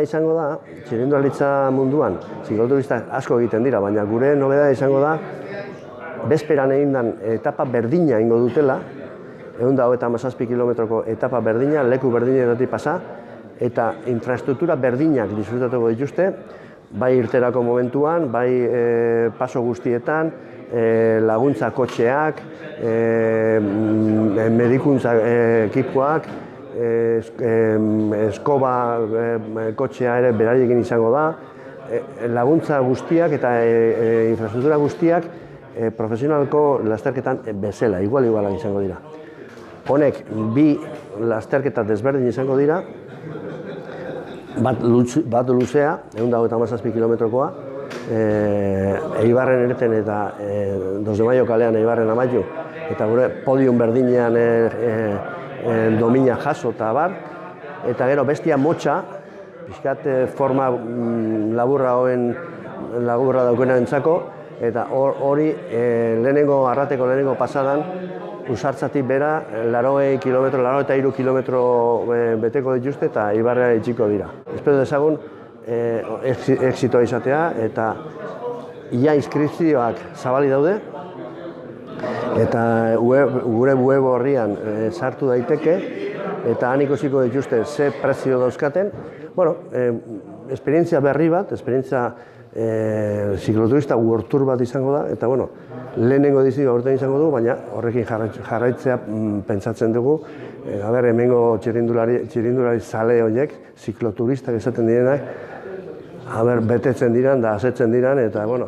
nobedadea izango da, txirrindularitza munduan, zikloturistak asko egiten dira, baina gure nobedadea izango da, bezperan egin den etapa berdina ingo dutela, 157 kilometroko etapa berdina, leku berdinetatik pasa, eta infrastruktura berdinak disfrutatuko dituzte, bai irterako momentuan, bai paso guztietan, laguntza kotxeak, medikuntza ekipoak, eskoba kotxea ere beraiekin izango da, laguntza guztiak eta infrastruktura guztiak profesionalko lasterketan bezala, igualak izango dira. Honek bi lasterketa desberdin izango dira, bat luzea, 157 kilometrokoa, Eibarren ereten eta 2 de Mayo kalean Eibarren amaitu, eta gure podium berdinean domina jaso eta bar, eta gero bestia motxa, pixkat forma laburra daukena entzako, eta hori arrateko lehenengo pasadan, Usartzatik bera, 83 kilometro beteko dituzte eta Eibarra itxiko dira. Espero dezagun exitoa izatea eta ia inskripzioak zabali daude eta gure web horrian sartu daiteke eta han ikusiko dituzte ze prezio dauzkaten. Bueno, esperientzia berri bat, esperientzia zikloturista World Tour bat izango da, eta bueno, lehenengo edizioa aurten izango dugu, baina horrekin jarraitzea pentsatzen dugu. Hemengo txirrindulari zale horiek, zikloturistak esaten direnak, betetzen diran da asetzen diran, eta bueno,